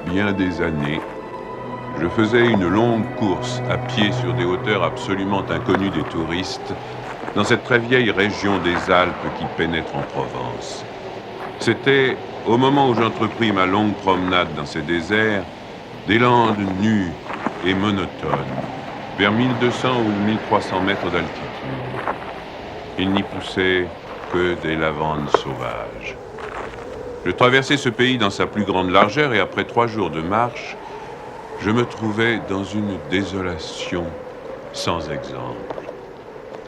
bien des années, je faisais une longue course à pied sur des hauteurs absolument inconnues des touristes, dans cette très vieille région des Alpes qui pénètre en Provence. C'était, au moment où j'entrepris ma longue promenade dans ces déserts, des landes nues et monotones, vers 1200 ou 1300 mètres d'altitude. Il n'y poussait que des lavandes sauvages. Je traversais ce pays dans sa plus grande largeur et après 3 jours de marche, je me trouvais dans une désolation sans exemple.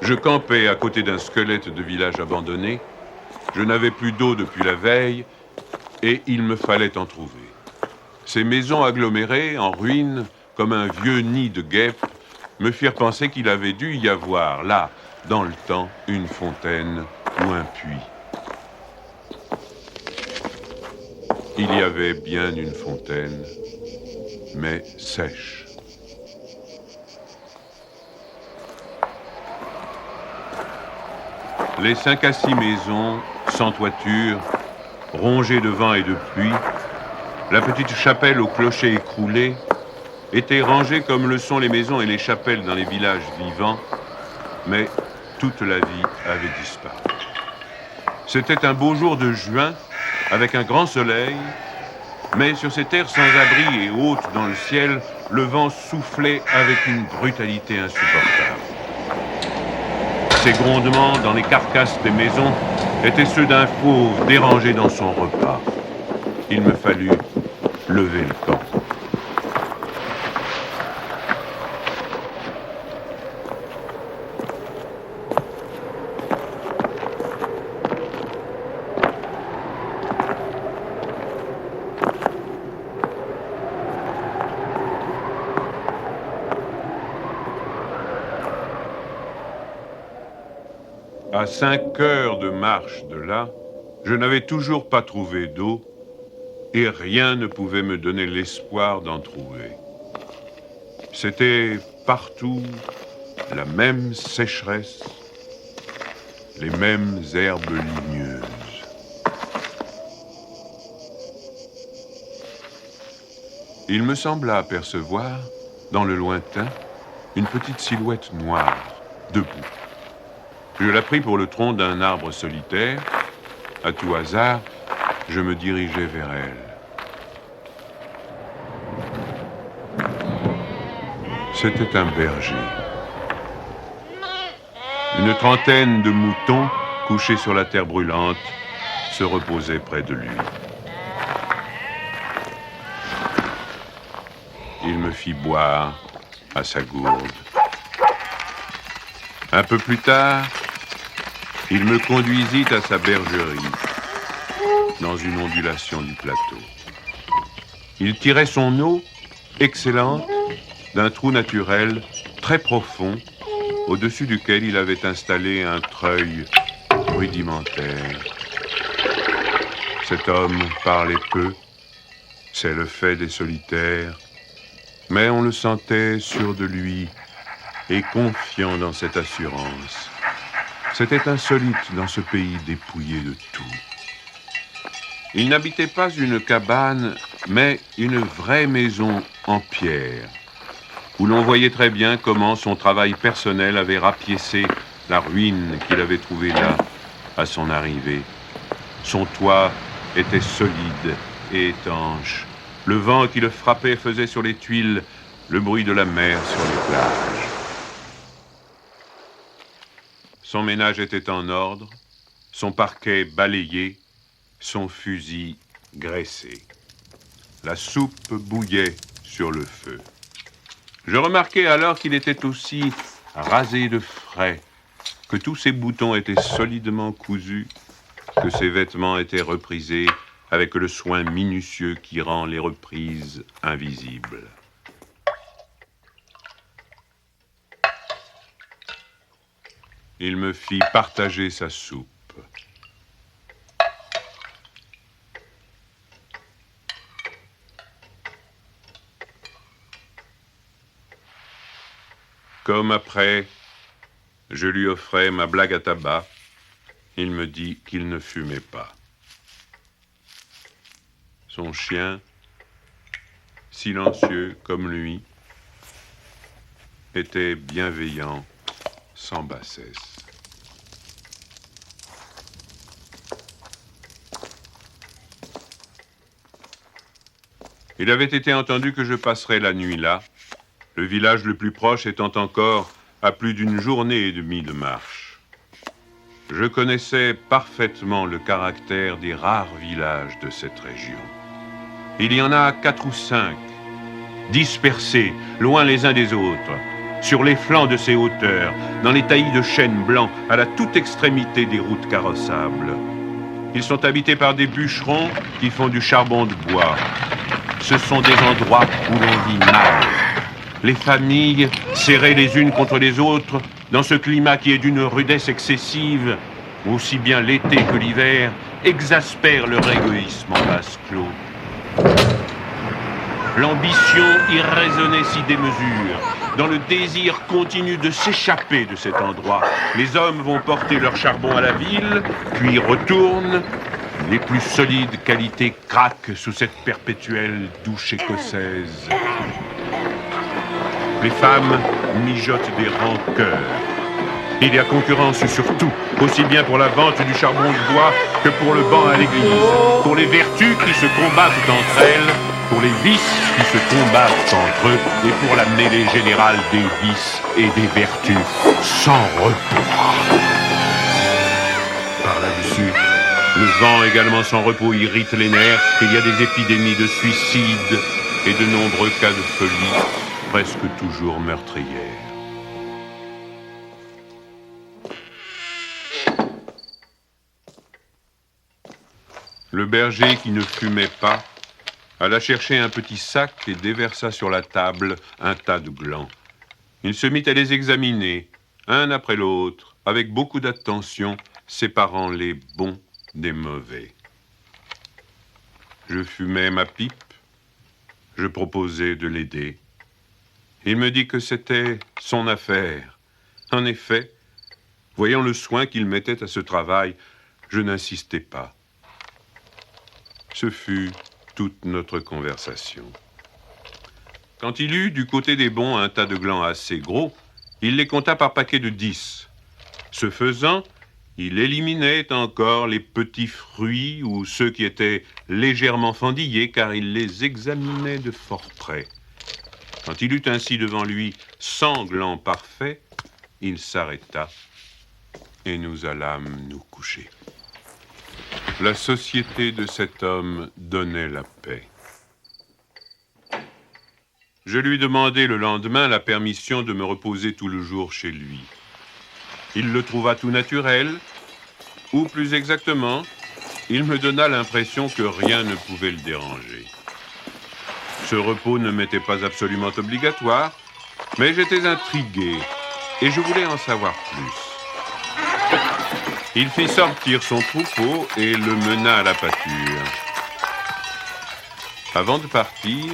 Je campais à côté d'un squelette de village abandonné. Je n'avais plus d'eau depuis la veille et il me fallait en trouver. Ces maisons agglomérées, en ruine, comme un vieux nid de guêpes, me firent penser qu'il avait dû y avoir, là, dans le temps, une fontaine ou un puits. Il y avait bien une fontaine, mais sèche. Les 5 à 6 maisons, sans toiture, rongées de vent et de pluie, la petite chapelle au clocher écroulé, étaient rangées comme le sont les maisons et les chapelles dans les villages vivants, mais toute la vie avait disparu. C'était un beau jour de juin, avec un grand soleil, mais sur ces terres sans abri et hautes dans le ciel, le vent soufflait avec une brutalité insupportable. Ces grondements dans les carcasses des maisons étaient ceux d'un fauve dérangé dans son repas. Il me fallut lever le camp. À 5 heures de marche de là, je n'avais toujours pas trouvé d'eau et rien ne pouvait me donner l'espoir d'en trouver. C'était partout la même sécheresse, les mêmes herbes ligneuses. Il me sembla apercevoir, dans le lointain, une petite silhouette noire, debout. Je la pris pour le tronc d'un arbre solitaire. À tout hasard, je me dirigeai vers elle. C'était un berger. Une trentaine de moutons, couchés sur la terre brûlante, se reposaient près de lui. Il me fit boire à sa gourde. Un peu plus tard, il me conduisit à sa bergerie, dans une ondulation du plateau. Il tirait son eau, excellente, d'un trou naturel très profond, au-dessus duquel il avait installé un treuil rudimentaire. Cet homme parlait peu, c'est le fait des solitaires, mais on le sentait sûr de lui et confiant dans cette assurance. C'était insolite dans ce pays dépouillé de tout. Il n'habitait pas une cabane, mais une vraie maison en pierre, où l'on voyait très bien comment son travail personnel avait rapiécé la ruine qu'il avait trouvée là, à son arrivée. Son toit était solide et étanche. Le vent qui le frappait faisait sur les tuiles le bruit de la mer sur les plages. Son ménage était en ordre, son parquet balayé, son fusil graissé. La soupe bouillait sur le feu. Je remarquai alors qu'il était aussi rasé de frais, que tous ses boutons étaient solidement cousus, que ses vêtements étaient reprisés avec le soin minutieux qui rend les reprises invisibles. Il me fit partager sa soupe. Comme après, je lui offrais ma blague à tabac, il me dit qu'il ne fumait pas. Son chien, silencieux comme lui, était bienveillant, sans bassesse. Il avait été entendu que je passerais la nuit là, le village le plus proche étant encore à plus d'une journée et demie de marche. Je connaissais parfaitement le caractère des rares villages de cette région. Il y en a 4 ou 5, dispersés, loin les uns des autres, sur les flancs de ces hauteurs, dans les taillis de chênes blancs, à la toute extrémité des routes carrossables. Ils sont habités par des bûcherons qui font du charbon de bois. Ce sont des endroits où l'on vit mal. Les familles, serrées les unes contre les autres, dans ce climat qui est d'une rudesse excessive, aussi bien l'été que l'hiver, exaspèrent leur égoïsme en vase clos. L'ambition irraisonnée s'y démesure. Dans le désir continu de s'échapper de cet endroit, les hommes vont porter leur charbon à la ville, puis retournent. Les plus solides qualités craquent sous cette perpétuelle douche écossaise. Les femmes mijotent des rancœurs. Il y a concurrence sur tout, aussi bien pour la vente du charbon de bois que pour le banc à l'église, pour les vertus qui se combattent entre elles, pour les vices qui se combattent entre eux, et pour la mêlée générale des vices et des vertus sans repos. Par là-dessus, le vent également sans repos irrite les nerfs. Il y a des épidémies de suicide et de nombreux cas de folie, presque toujours meurtrières. Le berger qui ne fumait pas alla chercher un petit sac et déversa sur la table un tas de glands. Il se mit à les examiner, un après l'autre, avec beaucoup d'attention, séparant les bons des mauvais. Je fumais ma pipe, je proposais de l'aider. Il me dit que c'était son affaire. En effet, voyant le soin qu'il mettait à ce travail, je n'insistais pas. Ce fut toute notre conversation. Quand il eut du côté des bons un tas de glands assez gros, il les compta par paquets de 10. Ce faisant, il éliminait encore les petits fruits ou ceux qui étaient légèrement fendillés, car il les examinait de fort près. Quand il eut ainsi devant lui 100 glands parfaits, il s'arrêta et nous allâmes nous coucher. La société de cet homme donnait la paix. Je lui demandai le lendemain la permission de me reposer tout le jour chez lui. Il le trouva tout naturel, ou plus exactement, il me donna l'impression que rien ne pouvait le déranger. Ce repos ne m'était pas absolument obligatoire, mais j'étais intrigué et je voulais en savoir plus. Il fit sortir son troupeau et le mena à la pâture. Avant de partir,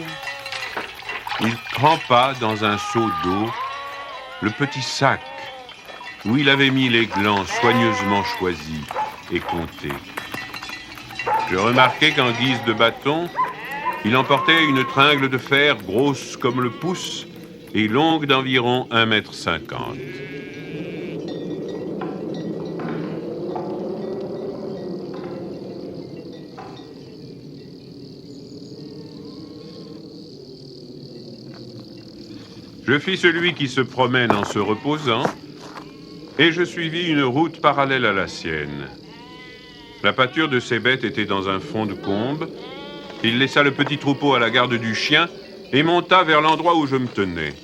il trempa dans un seau d'eau le petit sac où il avait mis les glands soigneusement choisis et comptés. Je remarquai qu'en guise de bâton, il emportait une tringle de fer grosse comme le pouce et longue d'environ 1,50 m. Je fis celui qui se promène en se reposant, et je suivis une route parallèle à la sienne. La pâture de ces bêtes était dans un fond de combe. Il laissa le petit troupeau à la garde du chien et monta vers l'endroit où je me tenais.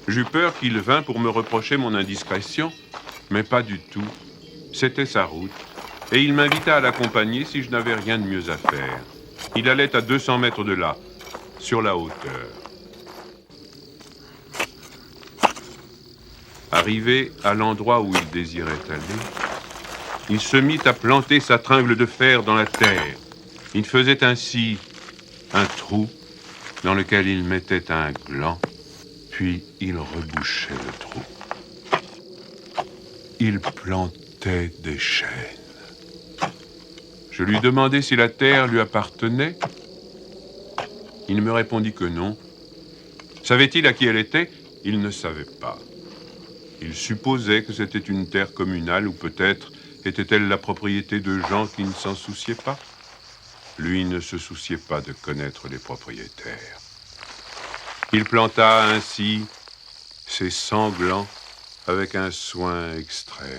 J'eus peur qu'il vînt pour me reprocher mon indiscrétion, mais pas du tout. C'était sa route, et il m'invita à l'accompagner si je n'avais rien de mieux à faire. Il allait à 200 mètres de là, sur la hauteur. Arrivé à l'endroit où il désirait aller, il se mit à planter sa tringle de fer dans la terre. Il faisait ainsi un trou dans lequel il mettait un gland, puis il rebouchait le trou. Il plantait des chênes. Je lui demandai si la terre lui appartenait. Il me répondit que non. Savait-il à qui elle était? Il ne savait pas. Il supposait que c'était une terre communale ou peut-être était-elle la propriété de gens qui ne s'en souciaient pas. Lui ne se souciait pas de connaître les propriétaires. Il planta ainsi ses sanglants avec un soin extrême.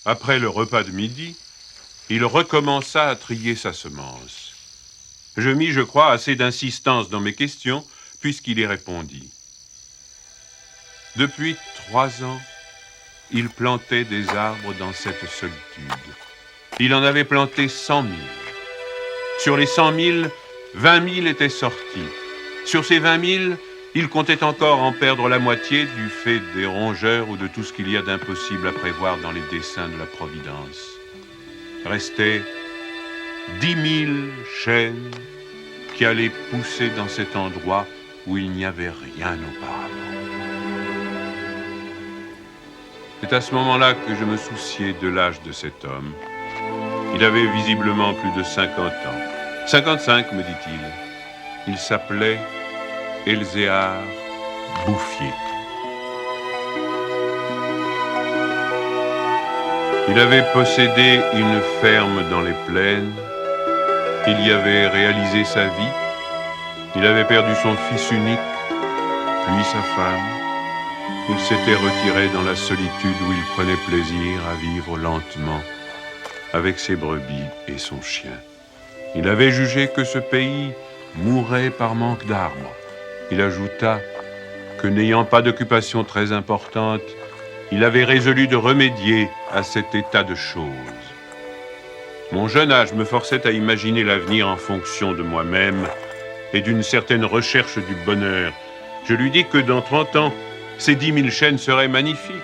Après le repas de midi, il recommença à trier sa semence. Je mis, je crois, assez d'insistance dans mes questions, puisqu'il y répondit. Depuis 3 ans, il plantait des arbres dans cette solitude. Il en avait planté 100 000. Sur les 100 000, 20 000 étaient sortis. Sur ces 20 000, il comptait encore en perdre la moitié du fait des rongeurs ou de tout ce qu'il y a d'impossible à prévoir dans les desseins de la Providence. Restaient 10 000 chênes qui allaient pousser dans cet endroit où il n'y avait rien auparavant. C'est à ce moment-là que je me souciais de l'âge de cet homme. Il avait visiblement plus de 50 ans. 55, me dit-il. Il s'appelait Elzéar Bouffier. Il avait possédé une ferme dans les plaines. Il y avait réalisé sa vie. Il avait perdu son fils unique, puis sa femme. Il s'était retiré dans la solitude où il prenait plaisir à vivre lentement avec ses brebis et son chien. Il avait jugé que ce pays mourrait par manque d'arbres. Il ajouta que n'ayant pas d'occupation très importante, il avait résolu de remédier à cet état de choses. Mon jeune âge me forçait à imaginer l'avenir en fonction de moi-même et d'une certaine recherche du bonheur. Je lui dis que dans 30 ans, ces 10 000 chênes seraient magnifiques.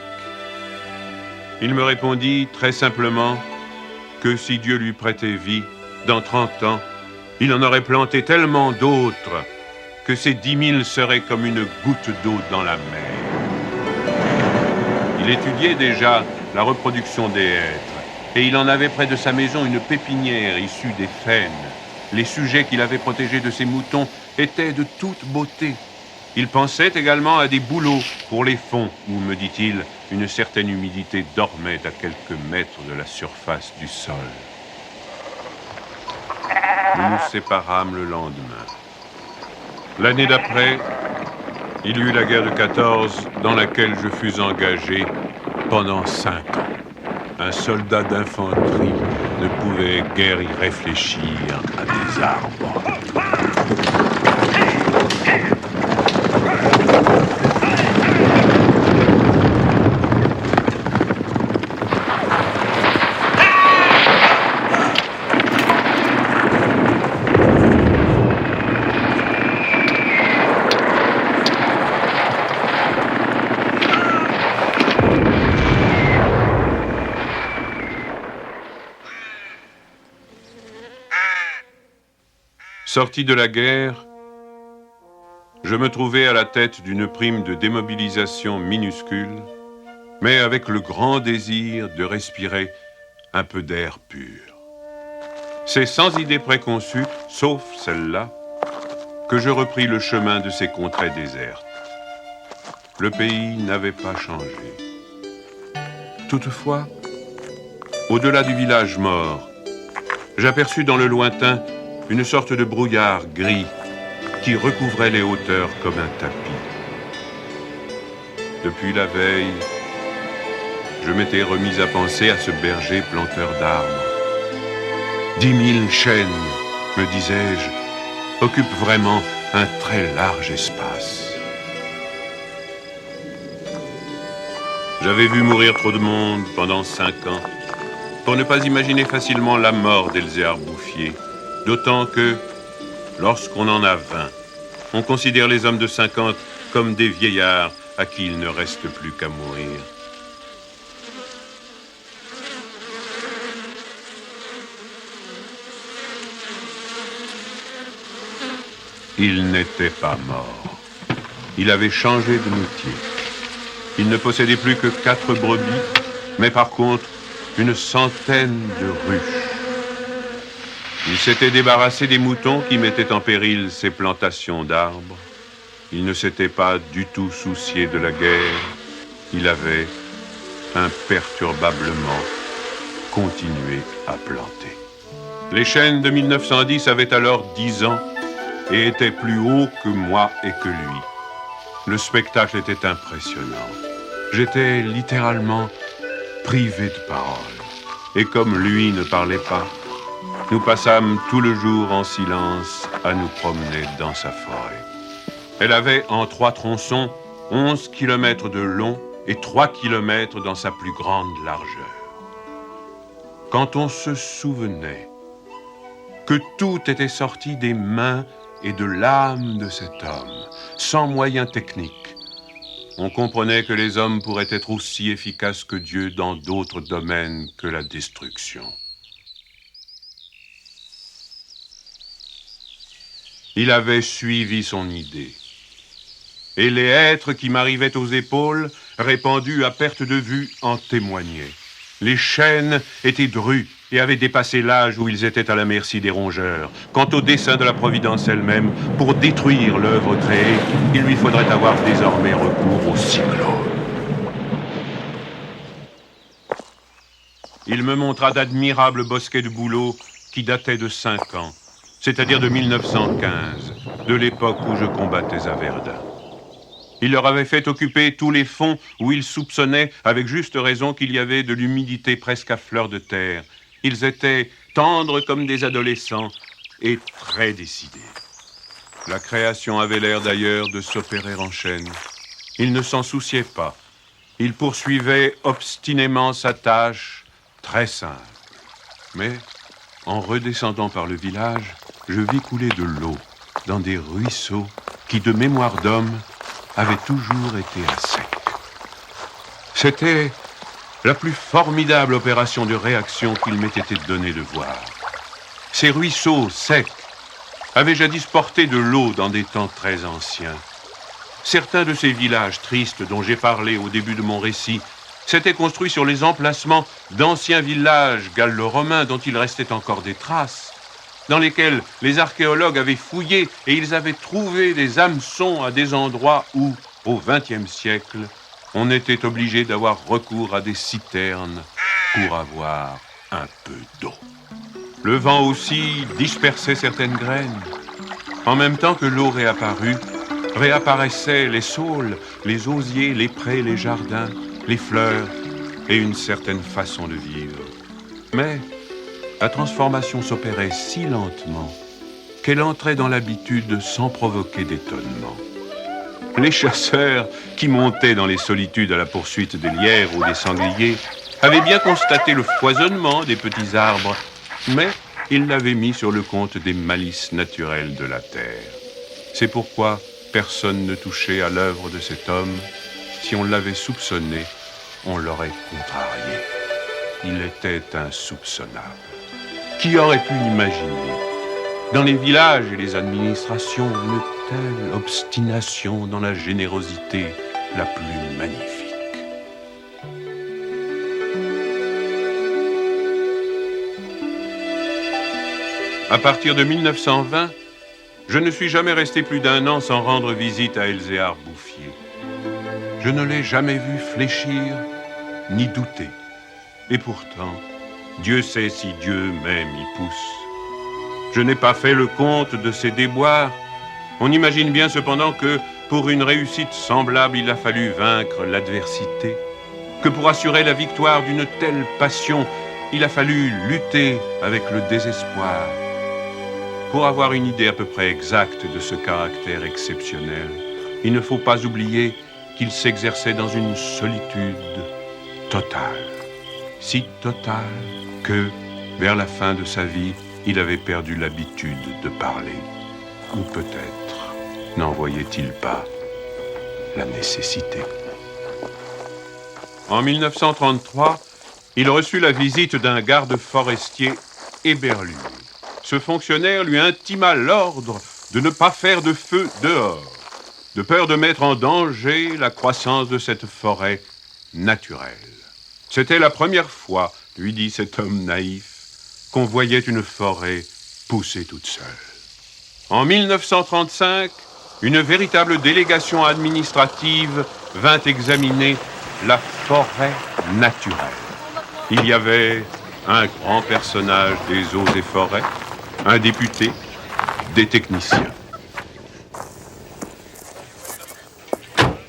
Il me répondit très simplement que si Dieu lui prêtait vie, dans 30 ans, il en aurait planté tellement d'autres que ces 10 000 seraient comme une goutte d'eau dans la mer. Il étudiait déjà la reproduction des hêtres et il en avait près de sa maison une pépinière issue des faînes. Les sujets qu'il avait protégés de ses moutons étaient de toute beauté. Il pensait également à des bouleaux pour les fonds où, me dit-il, une certaine humidité dormait à quelques mètres de la surface du sol. Nous nous séparâmes le lendemain. L'année d'après, il y eut la guerre de 14 dans laquelle je fus engagé pendant 5 ans. Un soldat d'infanterie ne pouvait guère y réfléchir à des arbres. Sorti de la guerre, je me trouvais à la tête d'une prime de démobilisation minuscule, mais avec le grand désir de respirer un peu d'air pur. C'est sans idée préconçue, sauf celle-là, que je repris le chemin de ces contrées désertes. Le pays n'avait pas changé. Toutefois, au-delà du village mort, j'aperçus dans le lointain une sorte de brouillard gris qui recouvrait les hauteurs comme un tapis. Depuis la veille, je m'étais remis à penser à ce berger planteur d'arbres. 10 000 chênes, me disais-je, occupent vraiment un très large espace. J'avais vu mourir trop de monde pendant 5 ans pour ne pas imaginer facilement la mort d'Elzéar Bouffier. D'autant que, lorsqu'on en a 20, on considère les hommes de 50 comme des vieillards à qui il ne reste plus qu'à mourir. Il n'était pas mort. Il avait changé de métier. Il ne possédait plus que 4 brebis, mais par contre, une centaine de ruches. Il s'était débarrassé des moutons qui mettaient en péril ses plantations d'arbres. Il ne s'était pas du tout soucié de la guerre. Il avait imperturbablement continué à planter. Les chênes de 1910 avaient alors 10 ans et étaient plus hauts que moi et que lui. Le spectacle était impressionnant. J'étais littéralement privé de parole. Et comme lui ne parlait pas, nous passâmes tout le jour en silence à nous promener dans sa forêt. Elle avait en 3 tronçons 11 kilomètres de long et 3 kilomètres dans sa plus grande largeur. Quand on se souvenait que tout était sorti des mains et de l'âme de cet homme, sans moyens techniques, on comprenait que les hommes pourraient être aussi efficaces que Dieu dans d'autres domaines que la destruction. Il avait suivi son idée. Et les hêtres qui m'arrivaient aux épaules, répandus à perte de vue, en témoignaient. Les chênes étaient drus et avaient dépassé l'âge où ils étaient à la merci des rongeurs. Quant au dessein de la Providence elle-même, pour détruire l'œuvre créée, il lui faudrait avoir désormais recours au cyclone. Il me montra d'admirables bosquets de bouleaux qui dataient de 5 ans, c'est-à-dire de 1915, de l'époque où je combattais à Verdun. Il leur avait fait occuper tous les fonds où ils soupçonnaient, avec juste raison, qu'il y avait de l'humidité presque à fleur de terre. Ils étaient tendres comme des adolescents et très décidés. La création avait l'air d'ailleurs de s'opérer en chaîne. Il ne s'en souciait pas. Il poursuivait obstinément sa tâche, très simple. Mais, en redescendant par le village, je vis couler de l'eau dans des ruisseaux qui, de mémoire d'homme, avaient toujours été à sec. C'était la plus formidable opération de réaction qu'il m'ait été donné de voir. Ces ruisseaux secs avaient jadis porté de l'eau dans des temps très anciens. Certains de ces villages tristes dont j'ai parlé au début de mon récit s'étaient construits sur les emplacements d'anciens villages gallo-romains dont il restait encore des traces, dans lesquels les archéologues avaient fouillé et ils avaient trouvé des hameçons à des endroits où, au XXe siècle, on était obligé d'avoir recours à des citernes pour avoir un peu d'eau. Le vent aussi dispersait certaines graines. En même temps que l'eau réapparut, réapparaissaient les saules, les osiers, les prés, les jardins, les fleurs et une certaine façon de vivre. Mais la transformation s'opérait si lentement qu'elle entrait dans l'habitude sans provoquer d'étonnement. Les chasseurs qui montaient dans les solitudes à la poursuite des lièvres ou des sangliers avaient bien constaté le foisonnement des petits arbres, mais ils l'avaient mis sur le compte des malices naturelles de la terre. C'est pourquoi personne ne touchait à l'œuvre de cet homme. Si on l'avait soupçonné, on l'aurait contrarié. Il était insoupçonnable. Qui aurait pu imaginer, dans les villages et les administrations, une telle obstination dans la générosité la plus magnifique? À partir de 1920, je ne suis jamais resté plus d'1 an sans rendre visite à Elzéar Bouffier. Je ne l'ai jamais vu fléchir ni douter. Et pourtant, Dieu sait si Dieu même y pousse. Je n'ai pas fait le compte de ses déboires. On imagine bien cependant que pour une réussite semblable, il a fallu vaincre l'adversité, que pour assurer la victoire d'une telle passion, il a fallu lutter avec le désespoir. Pour avoir une idée à peu près exacte de ce caractère exceptionnel, il ne faut pas oublier qu'il s'exerçait dans une solitude totale. Si totale que, vers la fin de sa vie, il avait perdu l'habitude de parler. Ou peut-être n'en voyait-il pas la nécessité. En 1933, il reçut la visite d'un garde forestier éberlué. Ce fonctionnaire lui intima l'ordre de ne pas faire de feu dehors, de peur de mettre en danger la croissance de cette forêt naturelle. C'était la première fois lui dit cet homme naïf, qu'on voyait une forêt pousser toute seule. En 1935, une véritable délégation administrative vint examiner la forêt naturelle. Il y avait un grand personnage des eaux et forêts, un député, des techniciens.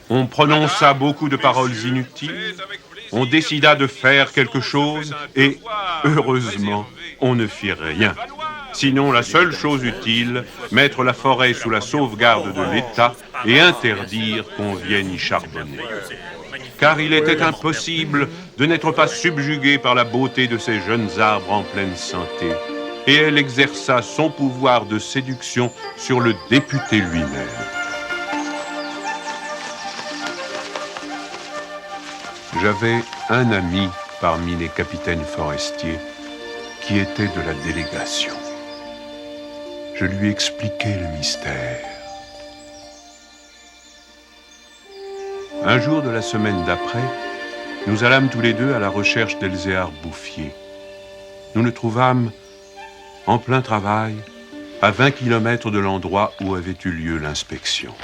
On prononça beaucoup de paroles inutiles, on décida de faire quelque chose et, heureusement, on ne fit rien. Sinon, la seule chose utile, mettre la forêt sous la sauvegarde de l'État et interdire qu'on vienne y charbonner. Car il était impossible de n'être pas subjugué par la beauté de ces jeunes arbres en pleine santé. Et elle exerça son pouvoir de séduction sur le député lui-même. J'avais un ami parmi les capitaines forestiers qui était de la délégation. Je lui expliquai le mystère. Un jour de la semaine d'après, nous allâmes tous les deux à la recherche d'Elzéar Bouffier. Nous le trouvâmes en plein travail, à 20 km de l'endroit où avait eu lieu l'inspection.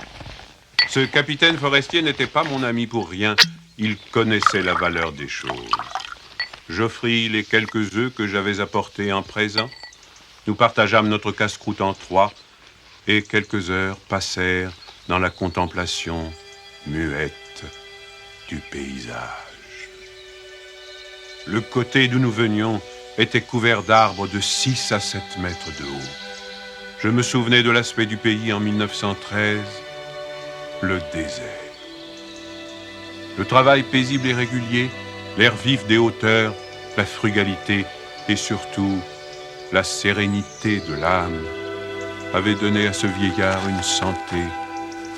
Ce capitaine forestier n'était pas mon ami pour rien. Il connaissait la valeur des choses. J'offris les quelques œufs que j'avais apportés en présent. Nous partageâmes notre casse-croûte en 3 et quelques heures passèrent dans la contemplation muette du paysage. Le côté d'où nous venions était couvert d'arbres de 6 à 7 mètres de haut. Je me souvenais de l'aspect du pays en 1913, le désert. Le travail paisible et régulier, l'air vif des hauteurs, la frugalité et surtout la sérénité de l'âme avaient donné à ce vieillard une santé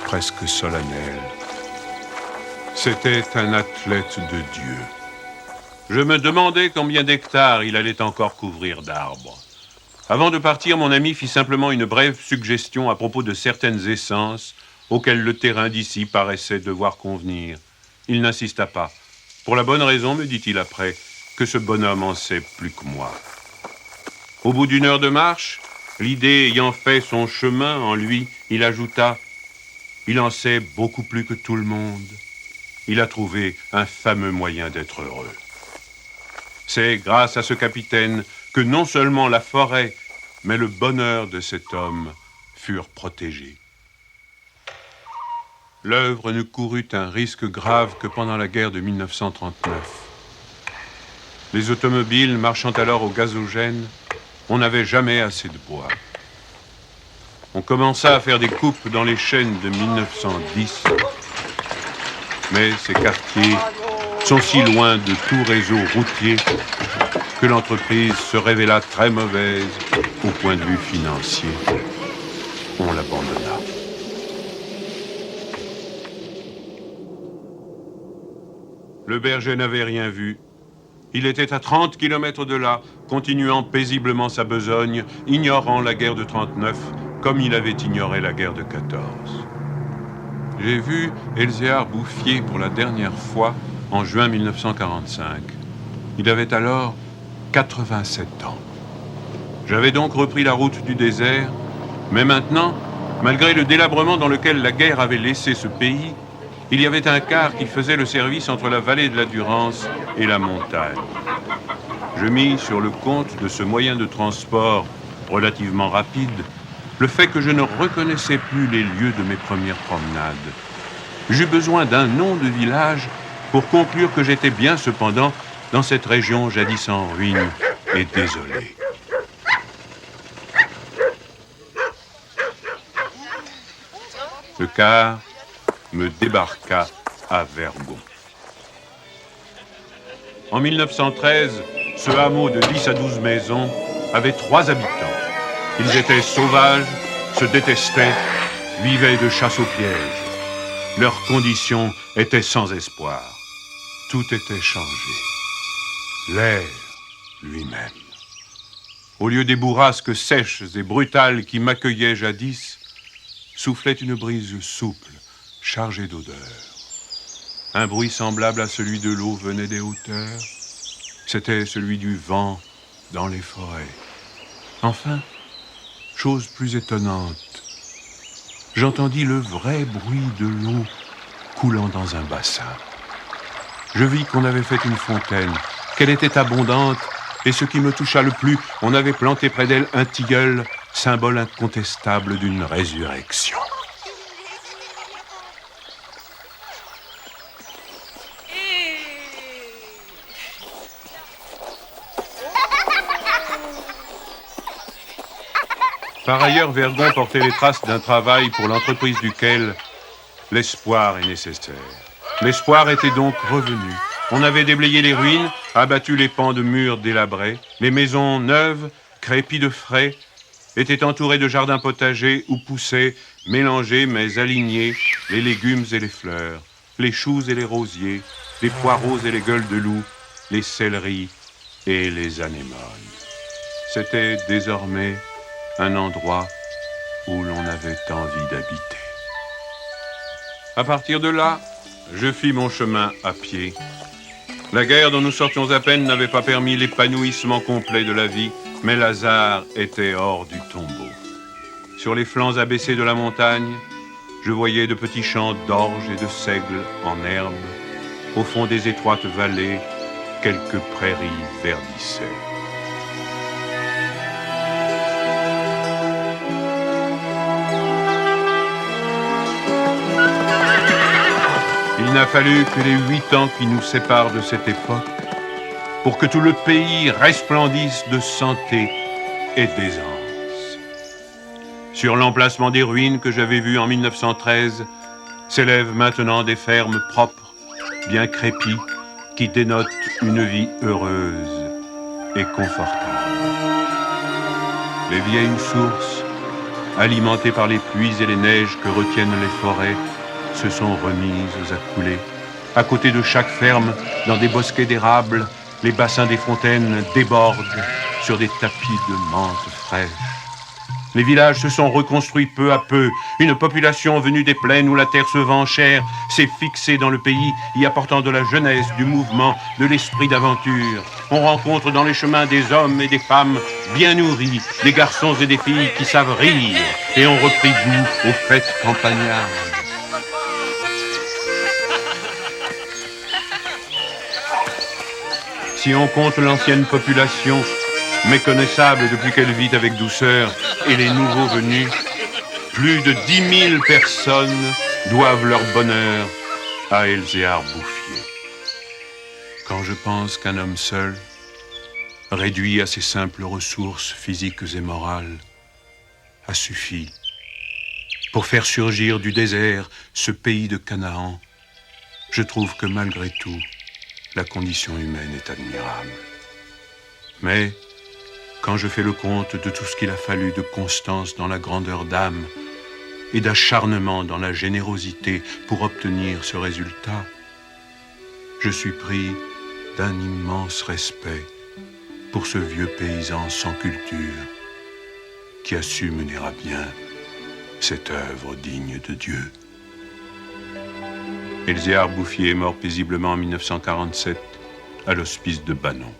presque solennelle. C'était un athlète de Dieu. Je me demandais combien d'hectares il allait encore couvrir d'arbres. Avant de partir, mon ami fit simplement une brève suggestion à propos de certaines essences auxquelles le terrain d'ici paraissait devoir convenir. Il n'insista pas. Pour la bonne raison, me dit-il après, que ce bonhomme en sait plus que moi. Au bout d'une heure de marche, l'idée ayant fait son chemin en lui, il ajouta « Il en sait beaucoup plus que tout le monde. Il a trouvé un fameux moyen d'être heureux. » C'est grâce à ce capitaine que non seulement la forêt, mais le bonheur de cet homme furent protégés. L'œuvre ne courut un risque grave que pendant la guerre de 1939. Les automobiles marchant alors au gazogène, on n'avait jamais assez de bois. On commença à faire des coupes dans les chênes de 1910, mais ces quartiers sont si loin de tout réseau routier que l'entreprise se révéla très mauvaise au point de vue financier. On l'abandonna. Le berger n'avait rien vu. Il était à 30 km de là, continuant paisiblement sa besogne, ignorant la guerre de 39, comme il avait ignoré la guerre de 14. J'ai vu Elzéar Bouffier pour la dernière fois en juin 1945. Il avait alors 87 ans. J'avais donc repris la route du désert, mais maintenant, malgré le délabrement dans lequel la guerre avait laissé ce pays, il y avait un car qui faisait le service entre la vallée de la Durance et la montagne. Je mis sur le compte de ce moyen de transport relativement rapide le fait que je ne reconnaissais plus les lieux de mes premières promenades. J'eus besoin d'un nom de village pour conclure que j'étais bien cependant dans cette région jadis en ruine et désolée. Le car me débarqua à Vergon. En 1913, ce hameau de 10 à 12 maisons avait 3 habitants. Ils étaient sauvages, se détestaient, vivaient de chasse au piège. Leurs conditions étaient sans espoir. Tout était changé. L'air lui-même. Au lieu des bourrasques sèches et brutales qui m'accueillaient jadis, soufflait une brise souple, chargée d'odeurs. Un bruit semblable à celui de l'eau venait des hauteurs. C'était celui du vent dans les forêts. Enfin, chose plus étonnante, j'entendis le vrai bruit de l'eau coulant dans un bassin. Je vis qu'on avait fait une fontaine, qu'elle était abondante, et ce qui me toucha le plus, on avait planté près d'elle un tilleul, symbole incontestable d'une résurrection. Par ailleurs, Vergon portait les traces d'un travail pour l'entreprise duquel l'espoir est nécessaire. L'espoir était donc revenu. On avait déblayé les ruines, abattu les pans de murs délabrés. Les maisons neuves, crépies de frais, étaient entourées de jardins potagers où poussaient, mélangés mais alignés, les légumes et les fleurs, les choux et les rosiers, les poireaux et les gueules de loup, les céleris et les anémones. C'était désormais un endroit où l'on avait envie d'habiter. À partir de là, je fis mon chemin à pied. La guerre dont nous sortions à peine n'avait pas permis l'épanouissement complet de la vie, mais Lazare était hors du tombeau. Sur les flancs abaissés de la montagne, je voyais de petits champs d'orge et de seigle en herbe. Au fond des étroites vallées, quelques prairies verdissaient. Il n'a fallu que les 8 ans qui nous séparent de cette époque pour que tout le pays resplendisse de santé et d'aisance. Sur l'emplacement des ruines que j'avais vues en 1913, s'élèvent maintenant des fermes propres, bien crépies, qui dénotent une vie heureuse et confortable. Les vieilles sources, alimentées par les pluies et les neiges que retiennent les forêts, se sont remises à couler. À côté de chaque ferme, dans des bosquets d'érables, les bassins des fontaines débordent sur des tapis de menthe fraîche. Les villages se sont reconstruits peu à peu. Une population venue des plaines où la terre se vend chère s'est fixée dans le pays, y apportant de la jeunesse, du mouvement, de l'esprit d'aventure. On rencontre dans les chemins des hommes et des femmes bien nourris, des garçons et des filles qui savent rire et ont repris goût aux fêtes campagnardes. Si on compte l'ancienne population, méconnaissable depuis qu'elle vit avec douceur, et les nouveaux venus, plus de 10 000 personnes doivent leur bonheur à Elzéar Bouffier. Quand je pense qu'un homme seul, réduit à ses simples ressources physiques et morales, a suffi pour faire surgir du désert ce pays de Canaan, je trouve que malgré tout, la condition humaine est admirable. Mais quand je fais le compte de tout ce qu'il a fallu de constance dans la grandeur d'âme et d'acharnement dans la générosité pour obtenir ce résultat, je suis pris d'un immense respect pour ce vieux paysan sans culture qui a su mener à bien cette œuvre digne de Dieu. Elzéar Bouffier est mort paisiblement en 1947 à l'hospice de Banon.